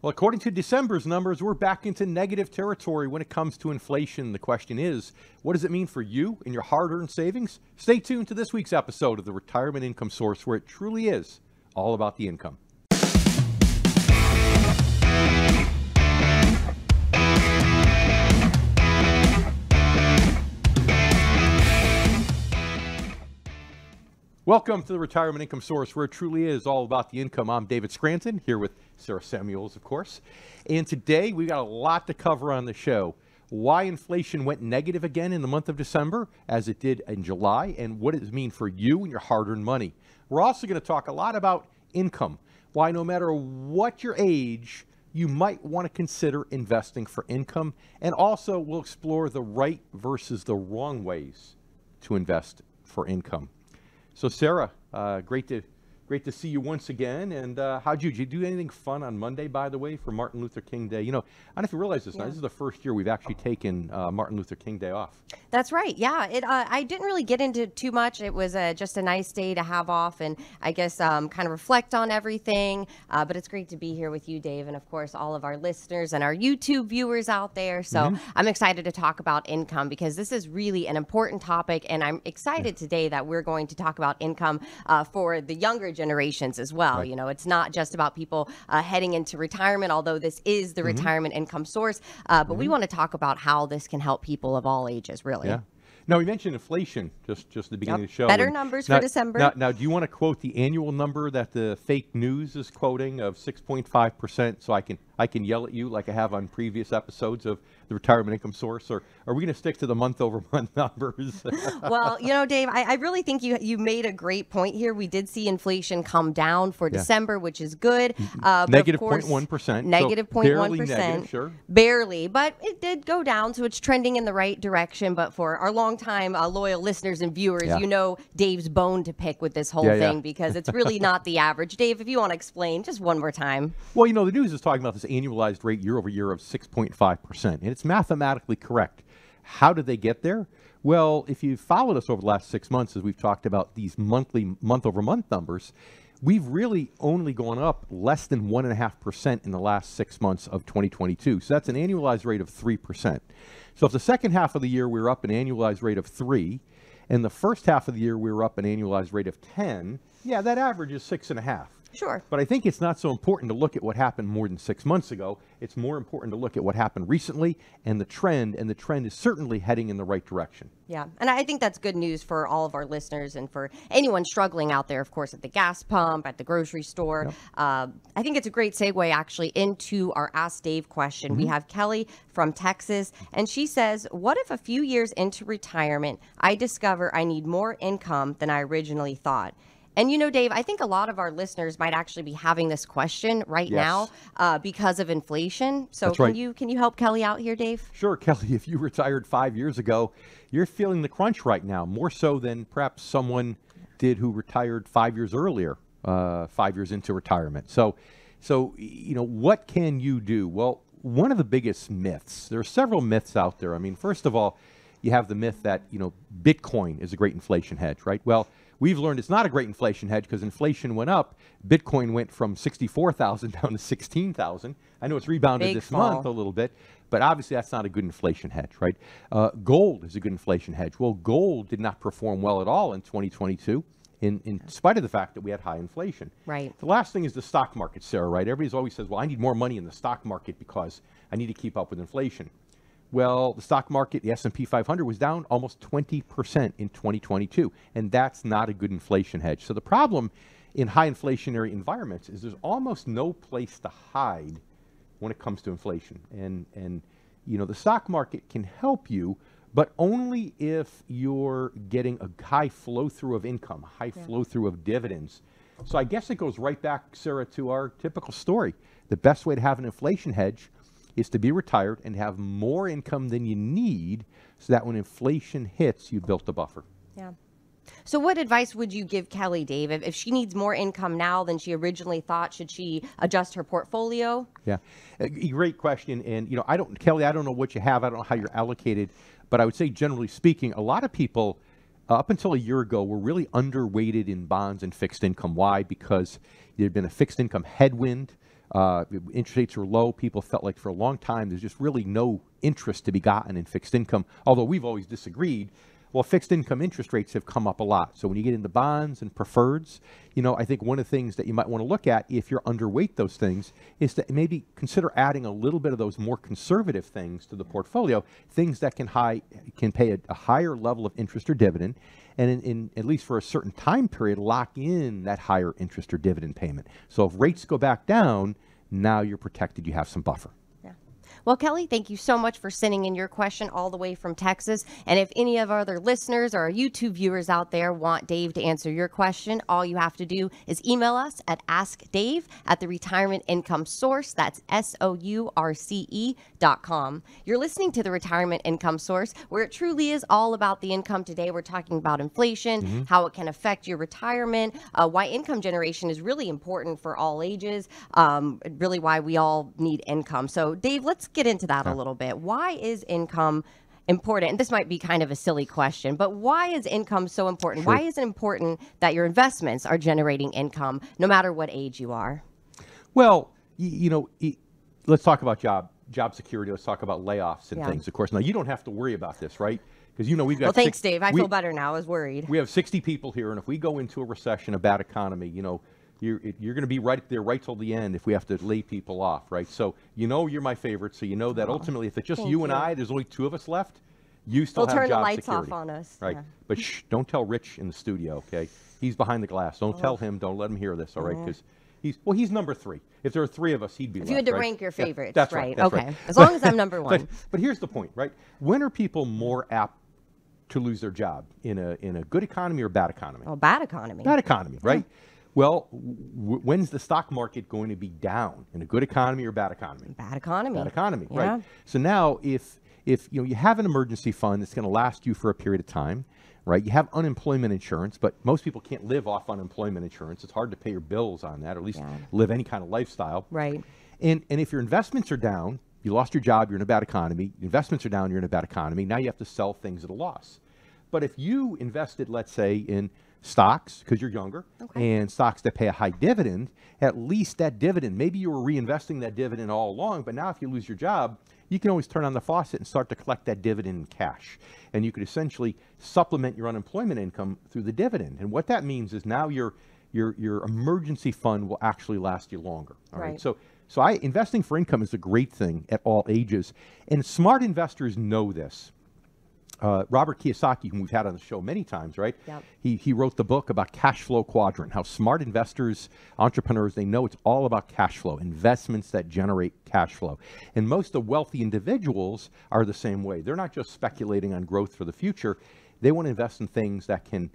Well, according to December's numbers, we're back into negative territory when it comes to inflation. The question is, what does it mean for you and your hard-earned savings? Stay tuned to this week's episode of the Retirement Income Source, where it truly is all about the income. Welcome to the Retirement Income Source, where it truly is all about the income. I'm David Scranton, here with Sarah Samuels, of course. And today, we got a lot to cover on the show. Why inflation went negative again in the month of December, as it did in July, and what does it mean for you and your hard-earned money. We're also going to talk a lot about income, why no matter what your age, you might want to consider investing for income. And also, we'll explore the right versus the wrong ways to invest for income. So Sarah, great to see you once again. And did you do anything fun on Monday, by the way, for Martin Luther King Day? You know, I don't know if you realize this. Now, this is the first year we've actually taken Martin Luther King Day off. That's right. Yeah, I didn't really get into too much. It was just a nice day to have off and I guess kind of reflect on everything. But it's great to be here with you, Dave, and of course all of our listeners and our YouTube viewers out there. So I'm excited to talk about income because this is really an important topic, and I'm excited today that we're going to talk about income for the younger generations as well. Right. You know, it's not just about people heading into retirement, although this is the retirement income source. But we want to talk about how this can help people of all ages, really. Yeah. Now, we mentioned inflation just at the beginning of the show. Better numbers for December. Now, do you want to quote the annual number that the fake news is quoting of 6.5%, so I can yell at you like I have on previous episodes of the Retirement Income Source, or are we going to stick to the month-over-month numbers? Well, you know, Dave, I really think you made a great point here. We did see inflation come down for December, which is good. Negative 0.1%. Negative 0.1%. Negative, sure. Barely, but it did go down, so it's trending in the right direction. But for our longtime loyal listeners and viewers, you know Dave's bone to pick with this whole thing because it's really not the average. Dave, if you want to explain just one more time. Well, you know, the news is talking about this annualized rate year over year of 6.5%, and it's mathematically correct. How did they get there? Well, if you've followed us over the last 6 months, as we've talked about these monthly, month-over-month numbers, we've really only gone up less than 1.5% in the last 6 months of 2022. So that's an annualized rate of 3%. So if the second half of the year we were up an annualized rate of 3, and the first half of the year we were up an annualized rate of 10, yeah, that average is 6.5. Sure. But I think it's not so important to look at what happened more than 6 months ago. It's more important to look at what happened recently and the trend is certainly heading in the right direction. Yeah, and I think that's good news for all of our listeners and for anyone struggling out there, of course, at the gas pump, at the grocery store. Yep. I think it's a great segue, actually, into our Ask Dave question. We have Kelly from Texas, and she says, what if a few years into retirement, I discover I need more income than I originally thought? And you know, Dave, I think a lot of our listeners might actually be having this question right now because of inflation. So can you help Kelly out here, Dave? Sure, Kelly. If you retired 5 years ago, you're feeling the crunch right now, more so than perhaps someone did who retired 5 years earlier, 5 years into retirement. So you know, what can you do? Well, one of the biggest myths, there are several myths out there. I mean, first of all, you have the myth that, you know, Bitcoin is a great inflation hedge, right? Well, we've learned it's not a great inflation hedge because inflation went up. Bitcoin went from 64,000 down to 16,000. I know it's rebounded this month a little bit, but obviously that's not a good inflation hedge, right? Gold is a good inflation hedge. Well, gold did not perform well at all in 2022 in spite of the fact that we had high inflation. Right. The last thing is the stock market, Sarah, right? Everybody's always says, well, I need more money in the stock market because I need to keep up with inflation. Well, the stock market, the S&P 500 was down almost 20% in 2022, and that's not a good inflation hedge. So the problem in high inflationary environments is there's almost no place to hide when it comes to inflation. And you know, the stock market can help you, but only if you're getting a high flow through of income, high flow through of dividends. So I guess it goes right back, Sarah, to our typical story. The best way to have an inflation hedge is to be retired and have more income than you need so that when inflation hits, you built a buffer. Yeah. So what advice would you give Kelly, Dave? If she needs more income now than she originally thought, should she adjust her portfolio? Yeah, a great question. And, you know, Kelly, I don't know what you have. I don't know how you're allocated. But I would say, generally speaking, a lot of people up until a year ago were really underweighted in bonds and fixed income. Why? Because there had been a fixed income headwind. Interest rates are low. People felt like for a long time there's just really no interest to be gotten in fixed income, although we've always disagreed. Well, fixed income interest rates have come up a lot. So when you get into bonds and preferreds, I think one of the things that you might want to look at if you're underweight those things is to maybe consider adding a little bit of those more conservative things to the portfolio, things that can pay a higher level of interest or dividend, and in at least for a certain time period, lock in that higher interest or dividend payment. So if rates go back down, now you're protected, you have some buffer. Well, Kelly, thank you so much for sending in your question all the way from Texas. And if any of our other listeners or our YouTube viewers out there want Dave to answer your question, all you have to do is email us at askdave@the-retirement income source. That's SOURCE.com. You're listening to the Retirement Income Source, where it truly is all about the income. Today, we're talking about inflation, how it can affect your retirement, why income generation is really important for all ages, really why we all need income. So, Dave, let's get into that a little bit. Why is income important? And this might be kind of a silly question, but why is income so important? Sure. Why is it important that your investments are generating income no matter what age you are? Well, let's talk about job security. Let's talk about layoffs and things, of course. Now, you don't have to worry about this, right? Because, we've got... Well, thanks, Dave. I feel better now. I was worried. We have 60 people here, and if we go into a recession, a bad economy, you're going to be right there right till the end if we have to lay people off, right? So you're my favorite, so that ultimately if it's just you and I, there's only two of us left, you still have job security. They'll turn the lights off on us. Right. Yeah. But don't tell Rich in the studio, okay? He's behind the glass. Don't tell him. Don't let him hear this, all right? Because he's number 3. If there were 3 of us, he'd be If left, you had to right? rank your favorites, that's right. That's okay. right. As long as I'm number 1. But here's the point, right? When are people more apt to lose their job? In a good economy or bad economy? Oh, bad economy. Bad economy, right? Well, when's the stock market going to be down? In a good economy or bad economy? Bad economy. Bad economy, Yeah. right? So now if you have an emergency fund that's going to last you for a period of time, right? You have unemployment insurance, but most people can't live off unemployment insurance. It's hard to pay your bills on that, or at least live any kind of lifestyle. Right. And if your investments are down, you lost your job, you're in a bad economy. Investments are down, you're in a bad economy. Now you have to sell things at a loss. But if you invested, let's say, in stocks, because you're younger, and stocks that pay a high dividend, at least that dividend, maybe you were reinvesting that dividend all along, but now if you lose your job, you can always turn on the faucet and start to collect that dividend in cash. And you could essentially supplement your unemployment income through the dividend. And what that means is now your emergency fund will actually last you longer. All right. So investing for income is a great thing at all ages. And smart investors know this. Robert Kiyosaki, whom we've had on the show many times, right? Yep. He wrote the book about cash flow quadrant, how smart investors, entrepreneurs, they know it's all about cash flow, investments that generate cash flow. And most of the wealthy individuals are the same way. They're not just speculating on growth for the future. They want to invest in things that can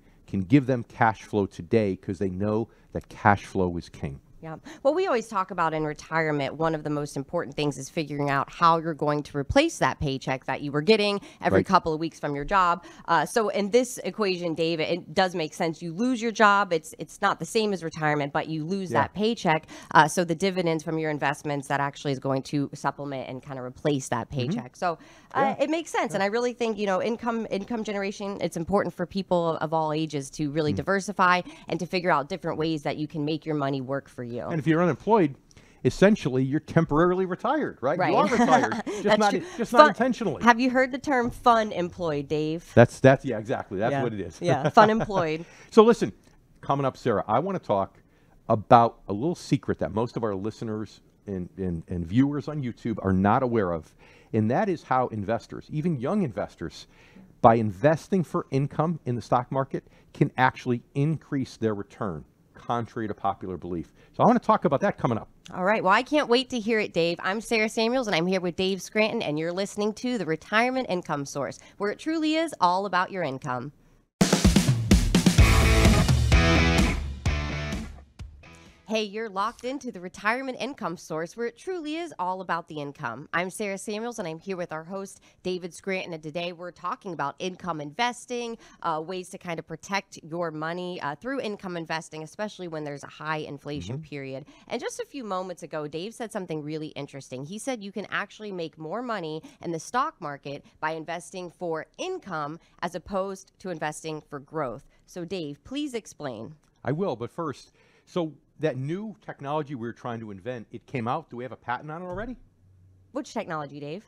give them cash flow today because they know that cash flow is king. Yeah. Well, we always talk about in retirement, one of the most important things is figuring out how you're going to replace that paycheck that you were getting every couple of weeks from your job. So in this equation, Dave, it does make sense. You lose your job. It's not the same as retirement, but you lose that paycheck. So the dividends from your investments, that actually is going to supplement and kind of replace that paycheck. So it makes sense. And I really think, income generation, it's important for people of all ages to really diversify and to figure out different ways that you can make your money work for you. And if you're unemployed, essentially you're temporarily retired, right? You are retired, just not intentionally. Have you heard the term fun employed, Dave? That's exactly. That's what it is. Yeah, fun employed. So listen, coming up, Sarah, I want to talk about a little secret that most of our listeners and viewers on YouTube are not aware of. And that is how investors, even young investors, by investing for income in the stock market, can actually increase their return, contrary to popular belief. So I want to talk about that coming up. All right. Well, I can't wait to hear it, Dave. I'm Sarah Samuels, and I'm here with Dave Scranton, and you're listening to the Retirement Income Source, where it truly is all about your income. Hey, you're locked into the Retirement Income Source, where it truly is all about the income. I'm Sarah Samuels, and I'm here with our host, David Scranton. And today we're talking about income investing, ways to kind of protect your money through income investing, especially when there's a high inflation period. And just a few moments ago, Dave said something really interesting. He said you can actually make more money in the stock market by investing for income as opposed to investing for growth. So, Dave, please explain. I will, but first, so that new technology we were trying to invent, it came out. Do we have a patent on it already? Which technology, Dave?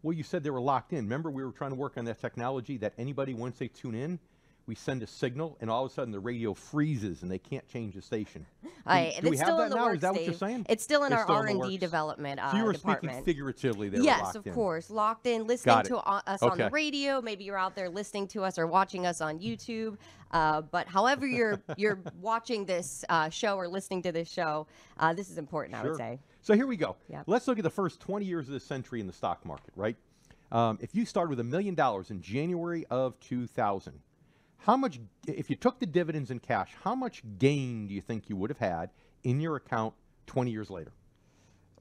Well, you said they were locked in. Remember, we were trying to work on that technology that anybody, once they tune in, we send a signal, and all of a sudden the radio freezes, and they can't change the station. Do we have that now? Is that what you're saying? It's still in It's our still in the R&D works. development So you were department. speaking figuratively there. Yes, locked of in. course. Locked in, listening Got it. to us on the Okay. radio. Maybe you're out there listening to us or watching us on YouTube. But however you're watching this show or listening to this show, this is important, I would Sure. say. So here we go. Yep. Let's look at the first 20 years of this century in the stock market, right? If you started with $1 million in January of 2000, how much, if you took the dividends in cash, how much gain do you think you would have had in your account 20 years later?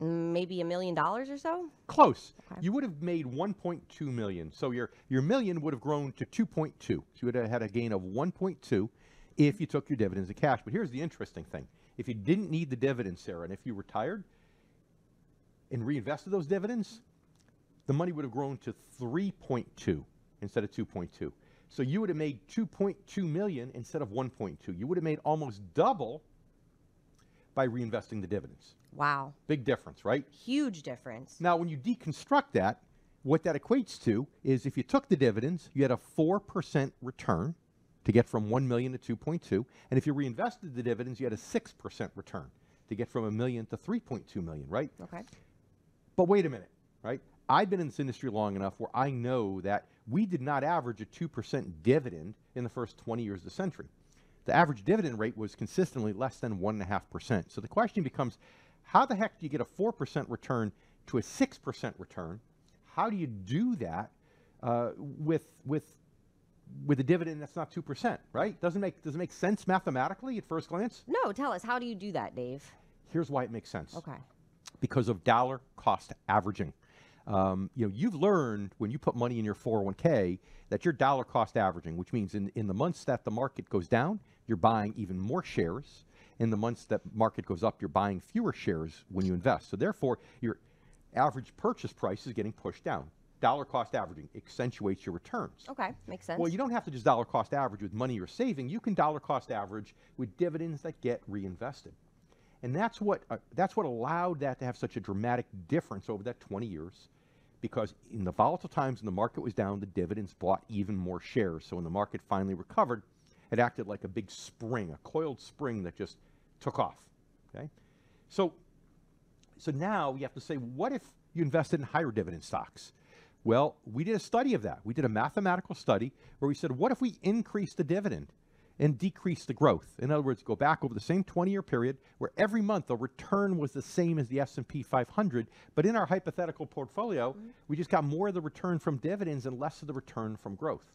Maybe $1 million or so? Close. Okay. You would have made 1.2 million. So your million would have grown to 2.2. So you would have had a gain of 1.2 if you took your dividends in cash. But here's the interesting thing. If you didn't need the dividends, Sarah, and if you retired and reinvested those dividends, the money would have grown to 3.2 instead of 2.2. So you would have made 2.2 million instead of 1.2. You would have made almost double by reinvesting the dividends. Wow. Big difference, right? Huge difference. Now, when you deconstruct that, what that equates to is if you took the dividends, you had a 4% return to get from 1 million to 2.2. And if you reinvested the dividends, you had a 6% return to get from 1 million to 3.2 million, right? Okay. But wait a minute, right? I've been in this industry long enough where I know that we did not average a 2% dividend in the first 20 years of the century. The average dividend rate was consistently less than 1.5%. So the question becomes, how the heck do you get a 4% return to a 6% return? How do you do that with a dividend that's not 2%, right? Does it make sense mathematically at first glance? No, tell us, how do you do that, Dave? Here's why it makes sense. Okay. Because of dollar cost averaging. You've learned when you put money in your 401k that you're dollar cost averaging, which means in the months that the market goes down, you're buying even more shares. In the months that market goes up, you're buying fewer shares when you invest. So therefore, your average purchase price is getting pushed down. Dollar cost averaging accentuates your returns. Okay, makes sense. Well, you don't have to just dollar cost average with money you're saving. You can dollar cost average with dividends that get reinvested. And that's what allowed that to have such a dramatic difference over that 20 years. Because in the volatile times when the market was down, the dividends bought even more shares. So when the market finally recovered, it acted like a big spring, a coiled spring that just took off. Okay, so now we have to say, what if you invested in higher dividend stocks? Well, we did a study of that. We did a mathematical study where we said, what if we increase the dividend and decrease the growth? In other words, go back over the same 20-year period where every month the return was the same as the S&P 500, but in our hypothetical portfolio, we just got more of the return from dividends and less of the return from growth.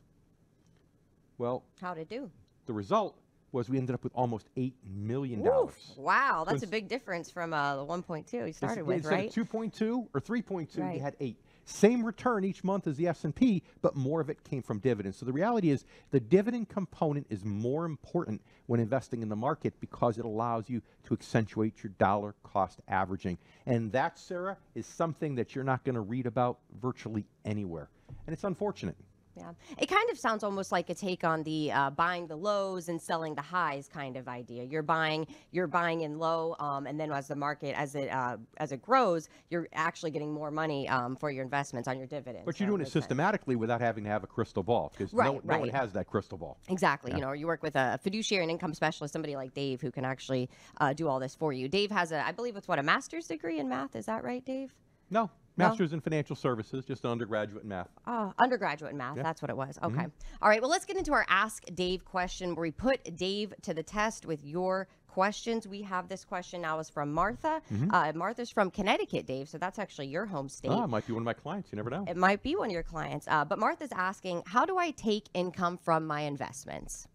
Well, how'd it do? the result was we ended up with almost $8 million. Oof, wow, that's So a big difference from the 1.2 you started with, instead right? of 2.2 or 3.2, Right. you had 8. Same return each month as the S&P, but more of it came from dividends. So the reality is the dividend component is more important when investing in the market because it allows you to accentuate your dollar cost averaging. And that, Sarah, is something that you're not going to read about virtually anywhere. And it's unfortunate. Yeah, it kind of sounds almost like a take on the buying the lows and selling the highs kind of idea. You're buying in low, and then as the market as it grows, you're actually getting more money for your investments on your dividends. But you're So doing it makes sense. systematically without having to have a crystal ball because Right, no one right. has that crystal ball. Exactly. You know, you work with a fiduciary and income specialist, somebody like Dave, who can actually do all this for you. Dave has I believe it's a master's degree in math. Is that right, Dave? No, master's in financial services, just an undergraduate in math. Undergraduate in math. That's what it was. Okay. All right. Well, let's get into our Ask Dave question where we put Dave to the test with your questions. We have this question now is from Martha. Martha's from Connecticut, Dave. So that's actually your home state. Oh, it might be one of my clients. You never know. It might be one of your clients. But Martha's asking, how do I take income from my investments?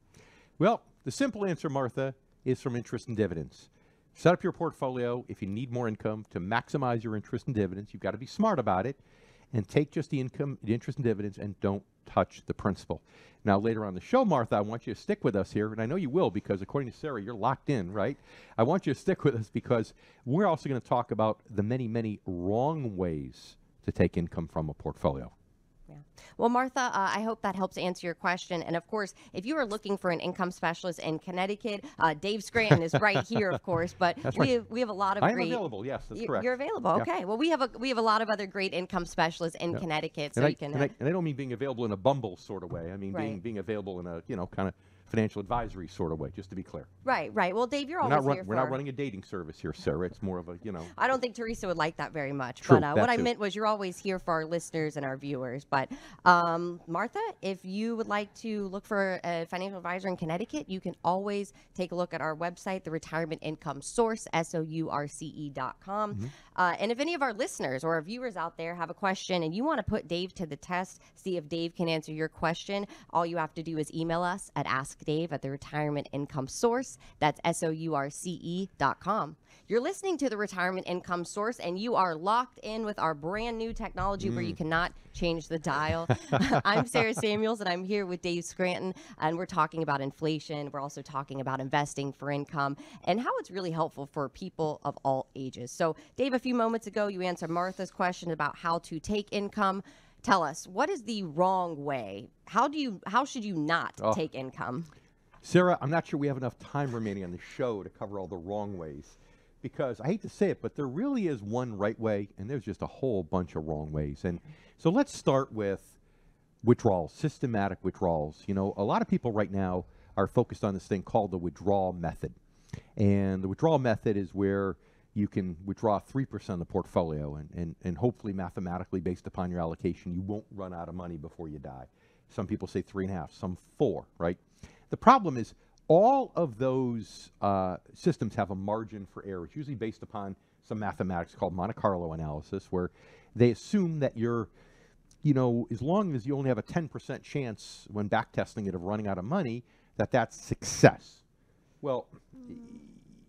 Well, the simple answer, Martha, is from interest and dividends. Set up your portfolio if you need more income to maximize your interest and dividends. You've got to be smart about it and take just the income, the interest and dividends, and don't touch the principal. Now, later on the show, Martha, I want you to stick with us here, and I know you will because according to Sarah, you're locked in, right? I want you to stick with us because we're also going to talk about the many, many wrong ways to take income from a portfolio. Yeah. Well, Martha, I hope that helps answer your question. And of course, if you are looking for an income specialist in Connecticut, Dave Scranton is right here, of course. But That's we right. have a lot of I am great. available. Yes, that's correct. You're available. Yeah. Okay. Well, we have a lot of other great income specialists in Connecticut, so And you can. I don't mean being available in a Bumble sort of way. I mean Right. being available in a kind of financial advisory sort of way. Just to be clear, Right. Well, Dave, you're we're always not here we're for. not running a dating service here, Sarah. It's more of a I don't think Teresa would like that very much. True, But that what I too. meant was you're always here for our listeners and our viewers. But Martha, if you would like to look for a financial advisor in Connecticut, you can always take a look at our website, the Retirement Income Source, source.com. And if any of our listeners or our viewers out there have a question and you want to put Dave to the test, see if Dave can answer your question, all you have to do is email us at askdave at the Retirement Income Source. That's source.com. You're listening to the Retirement Income Source, and you are locked in with our brand new technology where you cannot change the dial. I'm Sarah Samuels, and I'm here with Dave Scranton, and we're talking about inflation. We're also talking about investing for income and how it's really helpful for people of all ages. So, Dave, a few moments ago, you answered Martha's question about how to take income. Tell us, what is the wrong way? How should you not take income? Sarah, I'm not sure we have enough time remaining on the show to cover all the wrong ways, because I hate to say it, but there really is one right way, and there's just a whole bunch of wrong ways. And so let's start with withdrawals, systematic withdrawals. You know, a lot of people right now are focused on this thing called the withdrawal method. And the withdrawal method is where you can withdraw 3% of the portfolio, and hopefully mathematically, based upon your allocation, you won't run out of money before you die. Some people say 3.5, some 4, right? The problem is all of those systems have a margin for error. It's usually based upon some mathematics called Monte Carlo analysis, where they assume that you're, as long as you only have a 10% chance when backtesting it of running out of money, that's success. Well,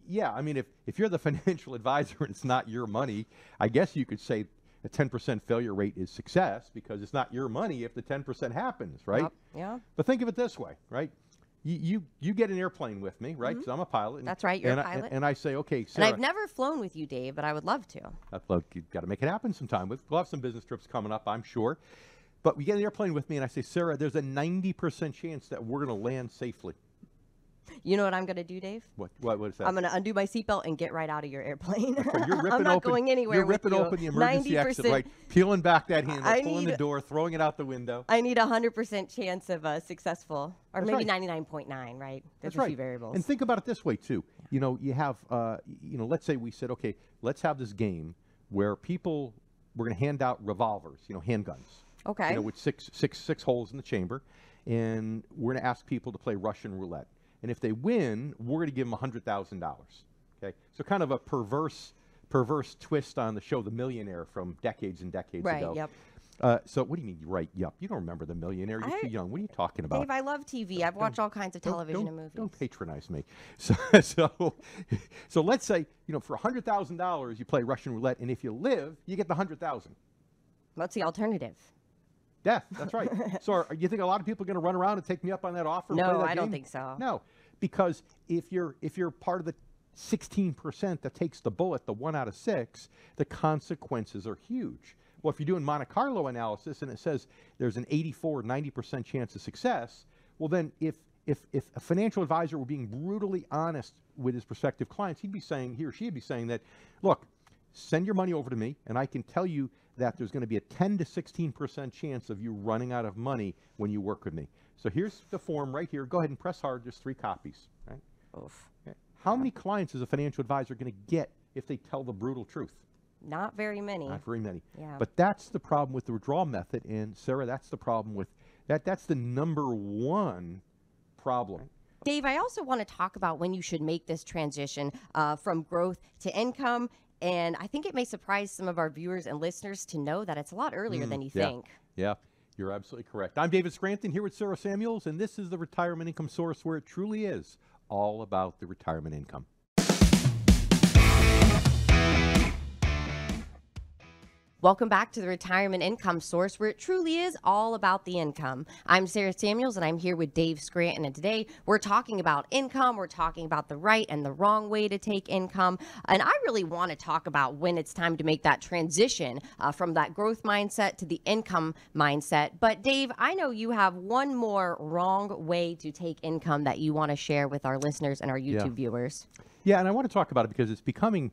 yeah, I mean, if you're the financial advisor and it's not your money, I guess you could say a 10% failure rate is success because it's not your money if the 10% happens, right? Yep. Yeah. But think of it this way, right? You get an airplane with me, right? Because I'm a pilot. That's right, you're a pilot. And I say, okay, And Sarah. I've never flown with you, Dave, but I would love to. You've got to make it happen sometime. We'll have some business trips coming up, I'm sure. But we get an airplane with me, and I say, Sarah, there's a 90% chance that we're going to land safely. You know what I'm going to do, Dave? What is that? I'm going to undo my seatbelt and get right out of your airplane. You're ripping I'm not open, going anywhere You're ripping with you. open the emergency exit, right? Peeling back that handle, pulling the door, throwing it out the window. I need a 100% chance of a successful, or That's maybe right. 99.9, right? There's That's a right. few variables. And think about it this way, too. You have, let's say we said, okay, let's have this game where we're going to hand out revolvers, handguns. Okay. With six holes in the chamber. And we're going to ask people to play Russian roulette. And if they win, we're going to give them $100,000. Okay, so kind of a perverse twist on the show The Millionaire from decades and decades ago. Right. Yep. So what do you mean, right? Yup. You don't remember The Millionaire. You're too young. What are you talking about? Dave, I love TV. I've watched all kinds of television and movies. Don't patronize me. So let's say, for $100,000, you play Russian roulette, and if you live, you get the $100,000. What's the alternative? Death. That's right. So you think a lot of people are going to run around and take me up on that offer? And No, play that I don't game? think so. No, because if you're part of the 16% that takes the bullet, the 1 out of 6, the consequences are huge. Well, if you're doing Monte Carlo analysis and it says there's an 84, 90% chance of success, well then if a financial advisor were being brutally honest with his prospective clients, he or she'd be saying that, look, send your money over to me and I can tell you that there's going to be a 10 to 16% chance of you running out of money when you work with me. So here's the form right here. Go ahead and press hard. There's 3 copies. Right? Oof. Okay. How many clients is a financial advisor going to get if they tell the brutal truth? Not very many. Not very many. Yeah. But that's the problem with the withdrawal method. And Sarah, that's the problem with that. That's the number one problem. Dave, I also want to talk about when you should make this transition from growth to income. And I think it may surprise some of our viewers and listeners to know that it's a lot earlier than you think. Yeah, you're absolutely correct. I'm David Scranton here with Sarah Samuels, and this is the Retirement Income Source, where it truly is all about the retirement income. Welcome back to the Retirement Income Source, where it truly is all about the income. I'm Sarah Samuels, and I'm here with Dave Scranton. And today we're talking about income. We're talking about the right and the wrong way to take income. And I really want to talk about when it's time to make that transition from that growth mindset to the income mindset. But Dave, I know you have one more wrong way to take income that you want to share with our listeners and our YouTube viewers. Yeah, and I want to talk about it because it's becoming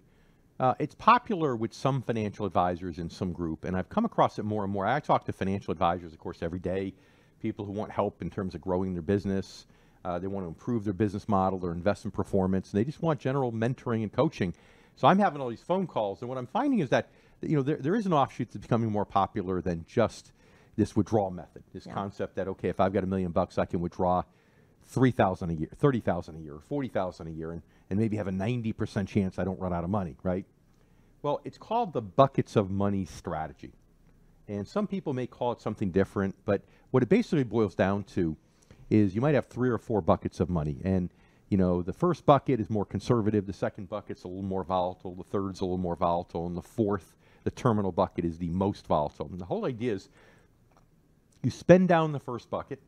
it's popular with some financial advisors in some group, and I've come across it more and more. I talk to financial advisors, of course, every day, people who want help in terms of growing their business. They want to improve their business model, their investment performance, and they just want general mentoring and coaching. So I'm having all these phone calls, and what I'm finding is that there is an offshoot that's becoming more popular than just this withdrawal method, this concept that, okay, if I've got $1 million, I can withdraw $3,000 a year, $30,000 a year, $40,000 a year, and maybe have a 90% chance I don't run out of money, right? Well, it's called the buckets of money strategy. And some people may call it something different, but what it basically boils down to is you might have 3 or 4 buckets of money. And, the first bucket is more conservative, the second bucket's a little more volatile, the third's a little more volatile, and the fourth, the terminal bucket, is the most volatile. And the whole idea is you spend down the first bucket,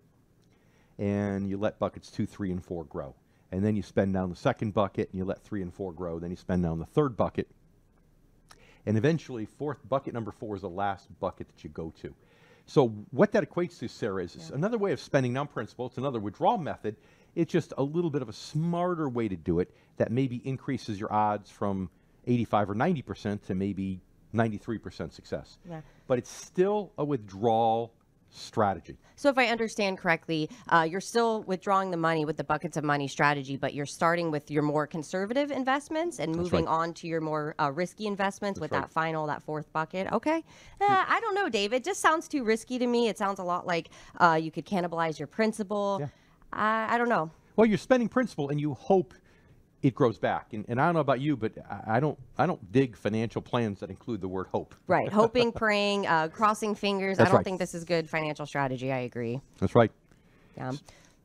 and you let buckets 2, 3, and 4 grow. And then you spend down the second bucket, and you let 3 and 4 grow. Then you spend down the third bucket. And eventually, bucket number 4 is the last bucket that you go to. So what that equates to, Sarah, is another way of spending down principal. It's another withdrawal method. It's just a little bit of a smarter way to do it that maybe increases your odds from 85 or 90% to maybe 93% success. Yeah. But it's still a withdrawal strategy. So if I understand correctly, you're still withdrawing the money with the buckets of money strategy, but you're starting with your more conservative investments and moving on to your more risky investments with that fourth bucket. Okay. I don't know, Dave. It just sounds too risky to me. It sounds a lot like you could cannibalize your principal. Yeah. I don't know. Well, you're spending principal and you hope it grows back. And I don't know about you, but I don't dig financial plans that include the word hope. Right. Hoping, praying, crossing fingers. I don't think this is good financial strategy. I agree. That's right. Yeah.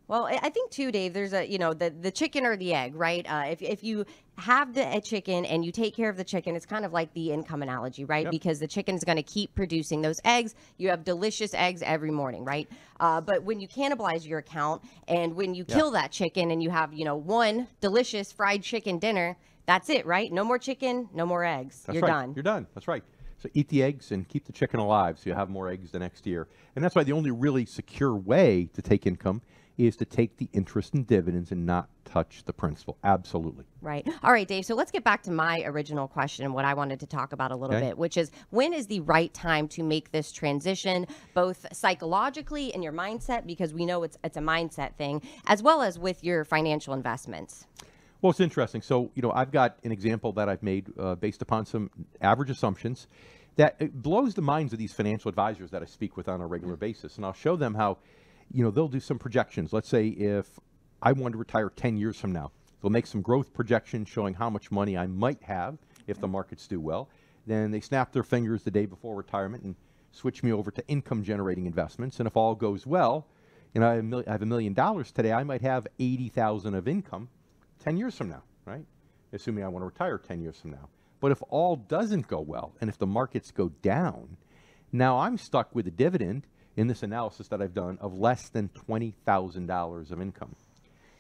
Well, I think too, Dave, there's the chicken or the egg, right? If you have the chicken and you take care of the chicken, it's kind of like the income analogy, right? Yep. Because the chicken is going to keep producing those eggs. You have delicious eggs every morning, right? But when you cannibalize your account and when you kill that chicken and you have, one delicious fried chicken dinner, that's it, right? No more chicken, no more eggs. You're done. You're done. That's right. So eat the eggs and keep the chicken alive so you have more eggs the next year. And that's why the only really secure way to take income is to take the interest and dividends and not touch the principal. Absolutely. Right. All right, Dave. So let's get back to my original question and what I wanted to talk about a little bit, which is when is the right time to make this transition, both psychologically in your mindset, because we know it's a mindset thing, as well as with your financial investments? Well, it's interesting. So, I've got an example that I've made based upon some average assumptions that it blows the minds of these financial advisors that I speak with on a regular basis. And I'll show them how they'll do some projections. Let's say if I want to retire 10 years from now, they'll make some growth projections showing how much money I might have if the markets do well. Then they snap their fingers the day before retirement and switch me over to income generating investments. And if all goes well, I have $1 million today, I might have $80,000 of income 10 years from now, right? Assuming I want to retire 10 years from now. But if all doesn't go well, and if the markets go down, now I'm stuck with a dividend in this analysis that I've done of less than $20,000 of income.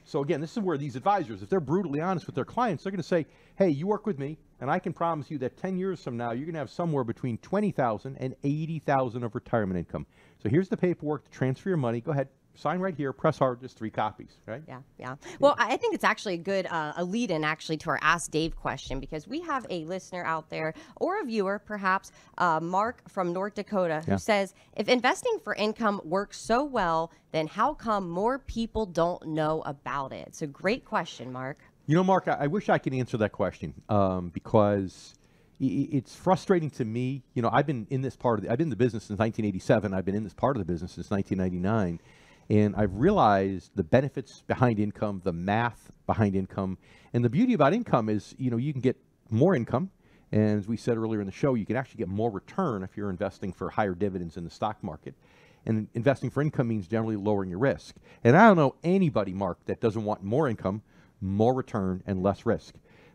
So again, this is where these advisors, if they're brutally honest with their clients, they're going to say, hey, you work with me, and I can promise you that 10 years from now, you're going to have somewhere between $20,000 and $80,000 of retirement income. So here's the paperwork to transfer your money. Go ahead. Sign right here, press hard, just 3 copies, right? Yeah. Well, I think it's actually a good a lead-in actually to our Ask Dave question, because we have a listener out there or a viewer perhaps, Mark from North Dakota, who says, if investing for income works so well, then how come more people don't know about it? It's a great question, Mark. Mark, I wish I could answer that question because it's frustrating to me. I've been in this I've been in the business since 1987. I've been in this part of the business since 1999. And I've realized the benefits behind income, the math behind income. And the beauty about income is, you can get more income. And as we said earlier in the show, you can actually get more return if you're investing for higher dividends in the stock market. And investing for income means generally lowering your risk. And I don't know anybody, Mark, that doesn't want more income, more return, and less risk.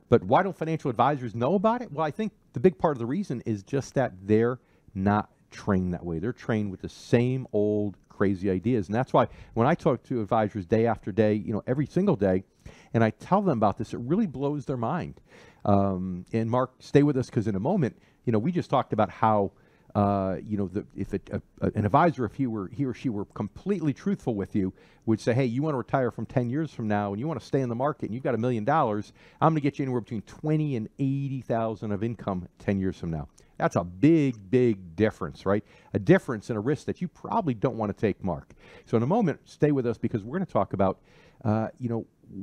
But why don't financial advisors know about it? Well, I think the big part of the reason is just that they're not trained that way. They're trained with the same old crazy ideas. And that's why when I talk to advisors day after day, every single day, and I tell them about this, it really blows their mind. And Mark, stay with us, because in a moment, we just talked about how if an advisor, if he or she were completely truthful with you, would say, hey, you want to retire from 10 years from now and you want to stay in the market and you've got $1 million, I'm going to get you anywhere between 20 and 80,000 of income 10 years from now. That's a big, big difference, right? A difference in a risk that you probably don't want to take, Mark. So in a moment, stay with us, because we're going to talk about,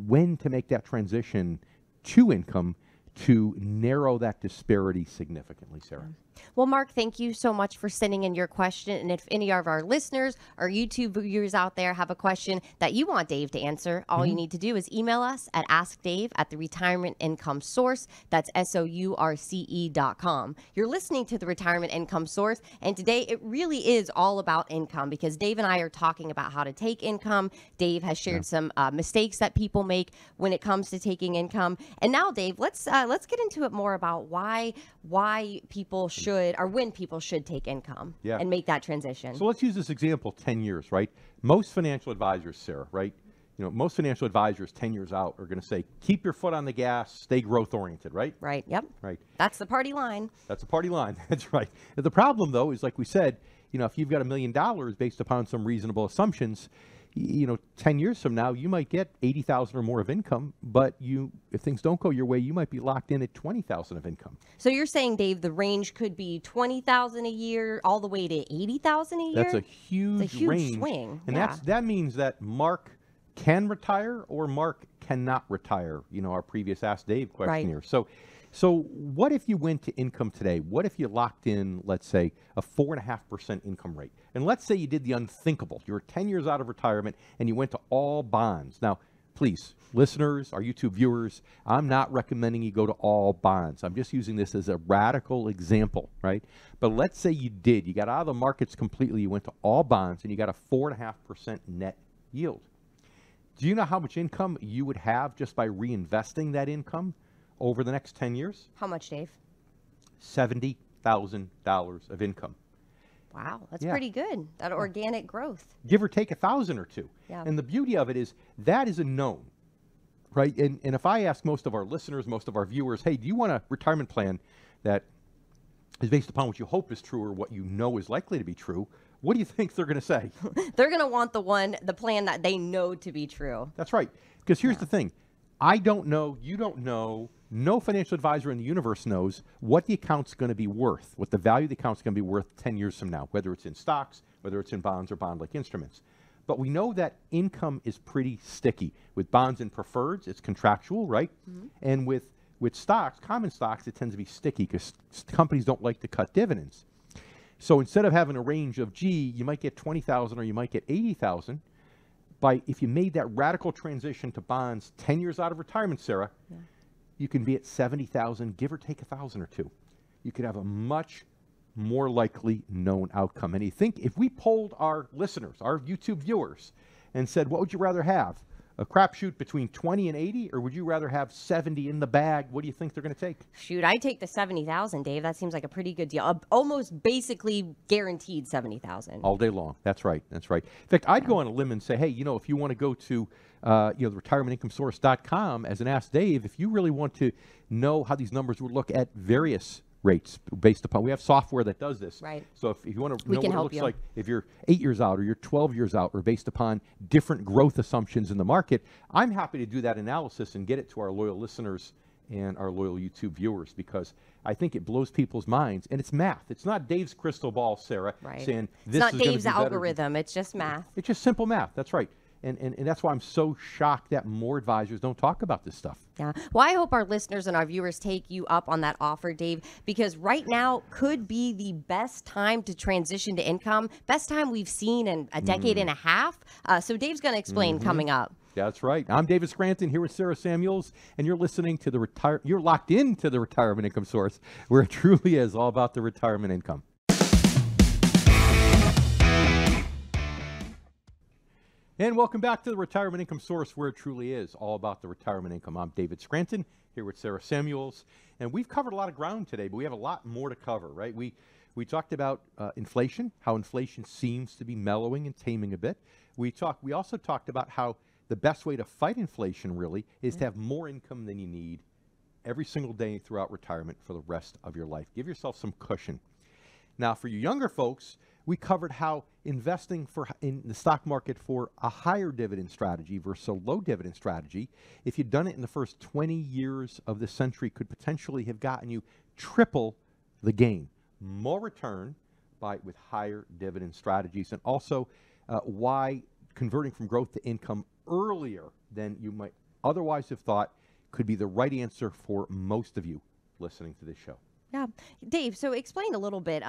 when to make that transition to income to narrow that disparity significantly, Sarah. Well, Mark, thank you so much for sending in your question. And if any of our listeners or YouTube viewers out there have a question that you want Dave to answer, all you need to do is email us at askdave@theRetirementIncomeSource. That's SOURCE.com. You're listening to the Retirement Income Source, and today it really is all about income, because Dave and I are talking about how to take income. Dave has shared some mistakes that people make when it comes to taking income. And now, Dave, let's get into it more about why people should, or when people should take income and make that transition. So let's use this example, 10 years, right? Most financial advisors, Sarah, right? Most financial advisors 10 years out are going to say, keep your foot on the gas, stay growth oriented, right? Right. Yep. Right. That's the party line. That's the party line. That's right. The problem, though, is like we said, if you've got $1 million based upon some reasonable assumptions, 10 years from now, you might get 80,000 or more of income, but if things don't go your way, you might be locked in at 20,000 of income. So you're saying, Dave, the range could be 20,000 a year all the way to 80,000 a year? That's a huge range. Swing. And that means that Mark can retire or Mark cannot retire, our previous Ask Dave question here. So what if you went to income today? What if you locked in, let's say, a 4.5% income rate? And let's say you did the unthinkable. You were 10 years out of retirement and you went to all bonds. Now, please, listeners, our YouTube viewers, I'm not recommending you go to all bonds. I'm just using this as a radical example, right? But let's say you did. You got out of the markets completely. You went to all bonds and you got a 4.5% net yield. Do you know how much income you would have just by reinvesting that income over the next 10 years? How much, Dave? $70,000 of income. Wow, that's pretty good. That organic growth. Give or take 1,000 or two. Yeah. And the beauty of it is that is a known, right? And if I ask most of our listeners, most of our viewers, hey, do you want a retirement plan that is based upon what you hope is true or what you know is likely to be true, what do you think they're going to say? They're going to want the plan that they know to be true. That's right. Because here's the thing. I don't know, you don't know, no financial advisor in the universe knows what the account's going to be worth, what the value of the account's going to be worth 10 years from now, whether it's in stocks, whether it's in bonds or bond-like instruments. But we know that income is pretty sticky. With bonds and preferreds, it's contractual, right? And with stocks, common stocks, it tends to be sticky because companies don't like to cut dividends. So instead of having a range of, gee, you might get 20,000 or you might get 80,000, if you made that radical transition to bonds 10 years out of retirement, Sarah, you can be at 70,000, give or take 1,000 or two. You could have a much more likely known outcome. And you think if we polled our listeners, our YouTube viewers, and said, what would you rather have? A crapshoot between 20 and 80, or would you rather have 70 in the bag? What do you think they're going to take? Shoot, I'd take the 70,000, Dave. That seems like a pretty good deal. Almost basically guaranteed 70,000. All day long. That's right. That's right. In fact, I'd go on a limb and say, hey, if you want to go to the retirementincomesource.com as an Ask Dave, if you really want to know how these numbers would look at various rates based upon, we have software that does this. Right. So if you want to know what it looks you. like, if you're 8 years out or you're 12 years out or based upon different growth assumptions in the market, I'm happy to do that analysis and get it to our loyal listeners and our loyal YouTube viewers, because I think it blows people's minds. And it's math. It's not Dave's crystal ball, Sarah, saying this is not going to be Dave's algorithm. It's just math. It's just simple math. That's right. And that's why I'm so shocked that more advisors don't talk about this stuff. Yeah. Well, I hope our listeners and our viewers take you up on that offer, Dave, because right now could be the best time to transition to income, best time we've seen in a decade and a half. So Dave's going to explain coming up. Yeah, that's right. I'm David Scranton here with Sarah Samuels, and you're listening to you're locked into the Retirement Income Source, where it truly is all about the retirement income. And welcome back to the Retirement Income Source, where it truly is all about the retirement income. I'm David Scranton here with Sarah Samuels, and we've covered a lot of ground today, but we have a lot more to cover, right? We We talked about inflation, how inflation seems to be mellowing and taming a bit. We also talked about how the best way to fight inflation really is to have more income than you need every single day throughout retirement for the rest of your life. Give yourself some cushion. Now, for you younger folks, we covered how investing in the stock market for a higher dividend strategy versus a low dividend strategy, if you'd done it in the first 20 years of the century, could potentially have gotten you triple the gain. More return with higher dividend strategies, and also why converting from growth to income earlier than you might otherwise have thought could be the right answer for most of you listening to this show. Yeah. Dave, so explain a little bit,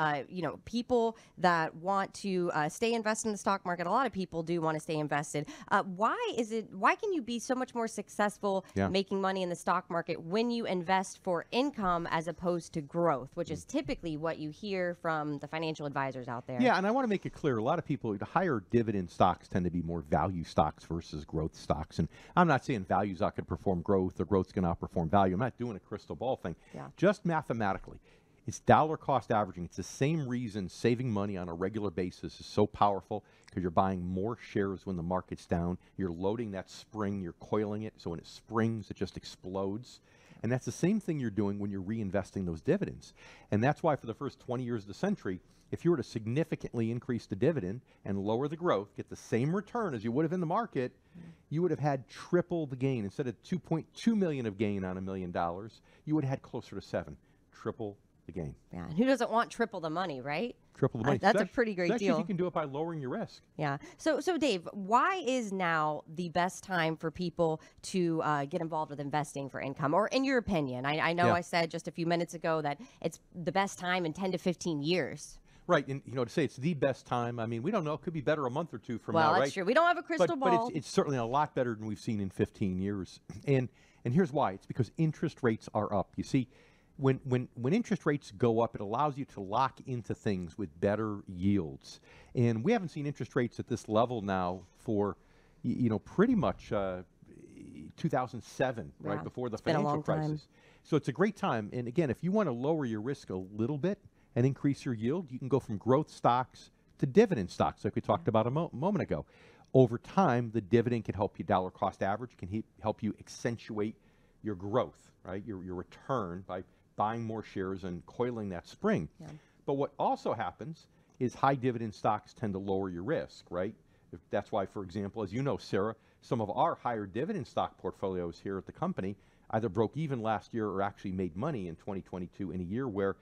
people that want to stay invested in the stock market, a lot of people do want to stay invested. Why can you be so much more successful making money in the stock market when you invest for income as opposed to growth, which is typically what you hear from the financial advisors out there? Yeah, and I want to make it clear, a lot of people, the higher dividend stocks tend to be more value stocks versus growth stocks. And I'm not saying value's not going to perform growth or growth's going to outperform value. I'm not doing a crystal ball thing. Yeah. Just mathematically. It's dollar cost averaging. It's the same reason saving money on a regular basis is so powerful, because you're buying more shares when the market's down. You're loading that spring, you're coiling it, so when it springs, it just explodes. And that's the same thing you're doing when you're reinvesting those dividends. And that's why for the first 20 years of the century, if you were to significantly increase the dividend and lower the growth, get the same return as you would have in the market, you would have had triple the gain. Instead of 2.2 million of gain on $1 million, you would have had closer to 7. Triple the gain. Yeah, and who doesn't want triple the money, right? Triple the money. That's a pretty great especially deal. If you can do it by lowering your risk. Yeah. So Dave, why is now the best time for people to get involved with investing for income? Or in your opinion, I know I said just a few minutes ago that it's the best time in 10 to 15 years. Right, and to say it's the best time, I mean, we don't know. It could be better a month or two from now, Well, right? that's true. We don't have a crystal ball. But it's certainly a lot better than we've seen in 15 years. And here's why. It's because interest rates are up. You see, when interest rates go up, it allows you to lock into things with better yields. And we haven't seen interest rates at this level now for, pretty much 2007, right, before the financial crisis. So it's a great time. And again, if you want to lower your risk a little bit and increase your yield, you can go from growth stocks to dividend stocks, like we talked about a moment ago. Over time, the dividend can help you dollar cost average, can help you accentuate your growth, right, your return by buying more shares and coiling that spring. Yeah. But what also happens is high dividend stocks tend to lower your risk, right? That's why, for example, as you know, Sarah, some of our higher dividend stock portfolios here at the company either broke even last year or actually made money in 2022 in a year where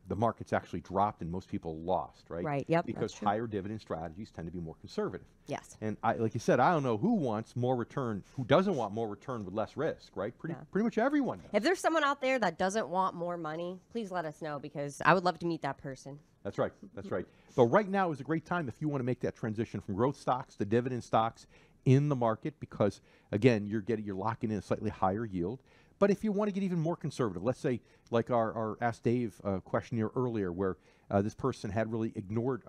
the markets actually dropped and most people lost, right? Right, yep. Because higher dividend strategies tend to be more conservative. Yes. And like you said, I don't know who wants more return, who doesn't want more return with less risk, right? Pretty much everyone does. If there's someone out there that doesn't want more money, please let us know, because I would love to meet that person. That's right. That's right. But right now is a great time if you want to make that transition from growth stocks to dividend stocks in the market, because again, you're locking in a slightly higher yield. But if you want to get even more conservative, let's say like our Ask Dave questionnaire earlier, where this person had really ignored,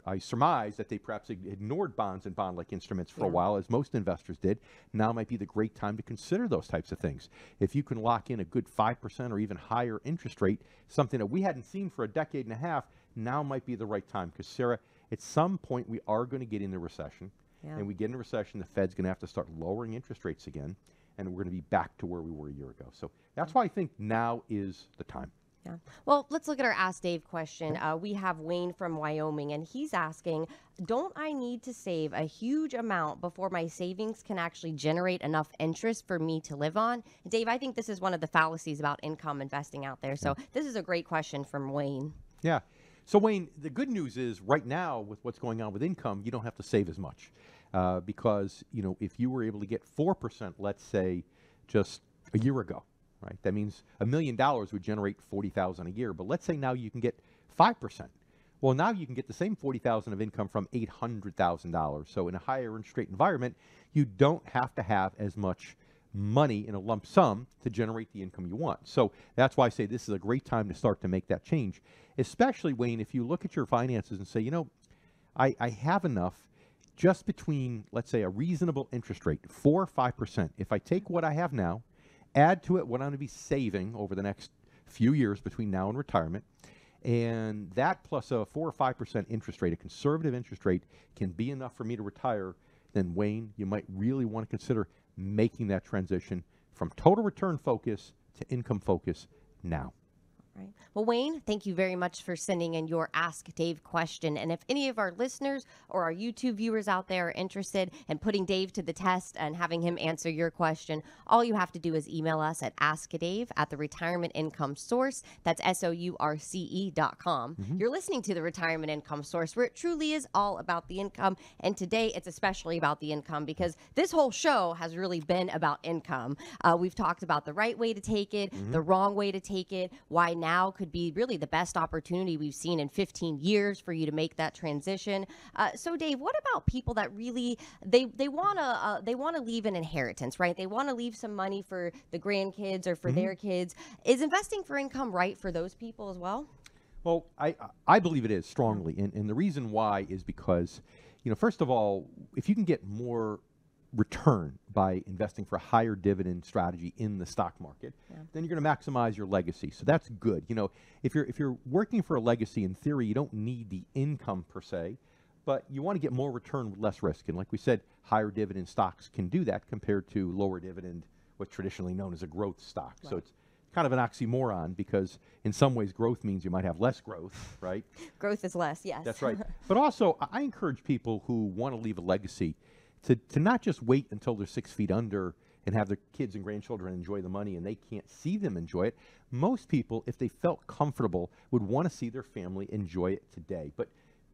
I surmise that they perhaps ignored bonds and bond-like instruments for a while, as most investors did. Now might be the great time to consider those types of things. If you can lock in a good 5% or even higher interest rate, something that we hadn't seen for a decade and a half, now might be the right time. Because Sarah, at some point we are going to get into recession. Yeah. And we get into recession, the Fed's going to have to start lowering interest rates again, and we're going to be back to where we were a year ago. So that's why I think now is the time. Yeah. Well, let's look at our Ask Dave question. We have Wayne from Wyoming, and he's asking, don't I need to save a huge amount before my savings can actually generate enough interest for me to live on? Dave, I think this is one of the fallacies about income investing out there. So this is a great question from Wayne. Yeah. So Wayne, the good news is right now with what's going on with income, you don't have to save as much. Because, if you were able to get 4%, let's say, just a year ago, right? That means $1 million would generate $40,000 a year. But let's say now you can get 5%. Well, now you can get the same $40,000 of income from $800,000. So in a higher interest rate environment, you don't have to have as much money in a lump sum to generate the income you want. So that's why I say this is a great time to start to make that change. Especially, Wayne, if you look at your finances and say, I have enough just between, let's say, a reasonable interest rate, 4 or 5%. If I take what I have now, add to it what I'm going to be saving over the next few years between now and retirement, And that plus a 4 or 5% interest rate, a conservative interest rate, can be enough for me to retire. Then Wayne, you might really want to consider making that transition from total return focus to income focus now. Right. Well, Wayne, thank you very much for sending in your Ask Dave question. And if any of our listeners or our YouTube viewers out there are interested in putting Dave to the test and having him answer your question, all you have to do is email us at askdave@theretirementincomesource. That's SOURCE.com. You're listening to the Retirement Income Source, where it truly is all about the income. And today it's especially about the income because this whole show has really been about income. We've talked about the right way to take it, the wrong way to take it, why now could be really the best opportunity we've seen in 15 years for you to make that transition. So Dave, what about people that really they want to leave an inheritance, right? They want to leave some money for the grandkids or for their kids. Is investing for income right for those people as well? Well, I believe it is strongly, and the reason why is because, first of all, if you can get more return by investing for a higher dividend strategy in the stock market, then you're going to maximize your legacy. So that's good. If you're working for a legacy, in theory, you don't need the income per se, but you want to get more return with less risk. And like we said, higher dividend stocks can do that compared to lower dividend, what's traditionally known as a growth stock. Right. So it's kind of an oxymoron because in some ways growth means you might have less growth, right? Growth is less, yes. That's right. But also, I encourage people who want to leave a legacy to not just wait until they're 6 feet under and have their kids and grandchildren enjoy the money and they can't see them enjoy it. Most people, if they felt comfortable, would want to see their family enjoy it today. But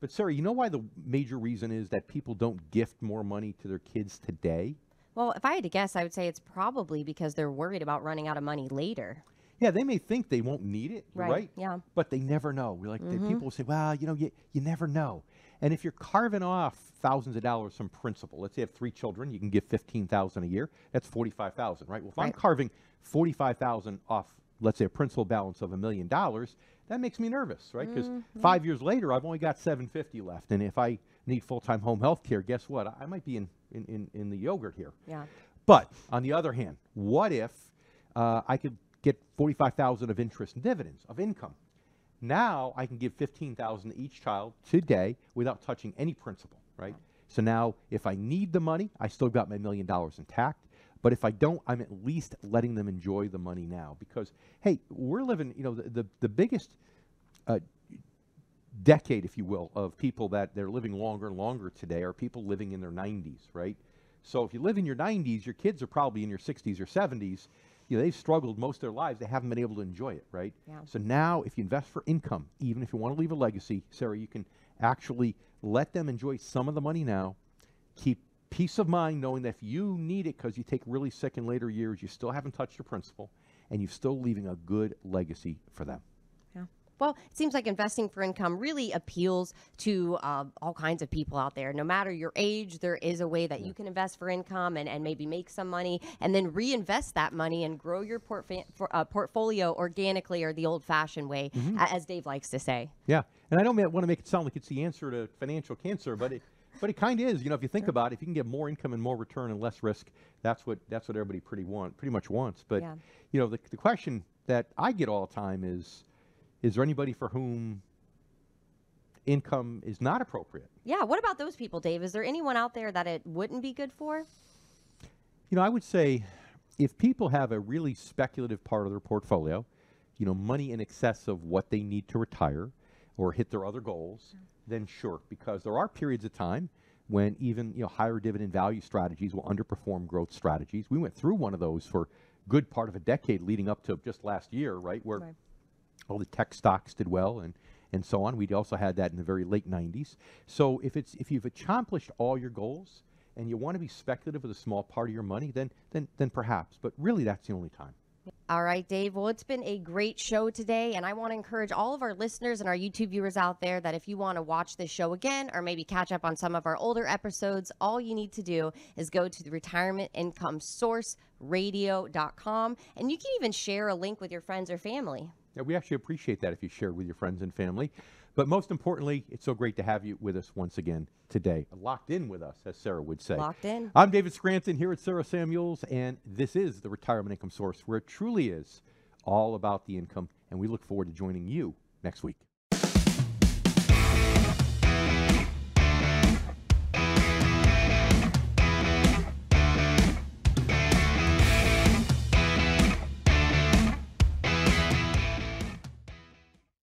Sarah, you know why the major reason is that people don't gift more money to their kids today? Well, if I had to guess, I would say it's probably because they're worried about running out of money later. Yeah, they may think they won't need it, right? Yeah. But they never know. We're like, people will say, well, you never know. And if you're carving off thousands of dollars from principal, let's say you have 3 children, you can give $15,000 a year. That's $45,000, right? Well, if I'm carving $45,000 off, let's say a principal balance of $1 million, that makes me nervous, right? Because 5 years later, I've only got $750 left, and if I need full-time home health care, guess what? I might be in the yogurt here. Yeah. But on the other hand, what if I could get $45,000 of interest and dividends of income? Now I can give $15,000 to each child today without touching any principal, right? So now if I need the money, I still got my $1 million intact. But if I don't, I'm at least letting them enjoy the money now because, hey, we're living, the biggest decade, if you will, of people that they're living longer and longer today are people living in their 90s, right? So if you live in your 90s, your kids are probably in your 60s or 70s. They've struggled most of their lives. They haven't been able to enjoy it, right? Yeah. So now if you invest for income, even if you want to leave a legacy, Sarah, you can actually let them enjoy some of the money now, keep peace of mind knowing that if you need it because you take really sick in later years, you still haven't touched your principal, and you're still leaving a good legacy for them. Yeah. Well, it seems like investing for income really appeals to all kinds of people out there. No matter your age, there is a way that you can invest for income and maybe make some money and then reinvest that money and grow your portfolio organically or the old-fashioned way, as Dave likes to say. Yeah, and I don't want to make it sound like it's the answer to financial cancer, but it kind of is. If you think about it, if you can get more income and more return and less risk, that's what everybody pretty much wants. But the question that I get all the time is there anybody for whom income is not appropriate? Yeah, what about those people, Dave? Is there anyone out there that it wouldn't be good for? I would say if people have a really speculative part of their portfolio, money in excess of what they need to retire or hit their other goals, then sure, because there are periods of time when even higher dividend value strategies will underperform growth strategies. We went through one of those for a good part of a decade leading up to just last year, right, where all the tech stocks did well and so on. We also had that in the very late 90s. So if you've accomplished all your goals and you want to be speculative with a small part of your money, then perhaps. But really, that's the only time. All right, Dave. Well, it's been a great show today, and I want to encourage all of our listeners and our YouTube viewers out there that if you want to watch this show again or maybe catch up on some of our older episodes, all you need to do is go to the retirementincomesourceradio.com, and you can even share a link with your friends or family. Yeah, we actually appreciate that if you share with your friends and family. But most importantly, it's so great to have you with us once again today. Locked in with us, as Sarah would say. Locked in. I'm David Scranton here at Sarah Samuels, and this is the Retirement Income Source, where it truly is all about the income. And we look forward to joining you next week.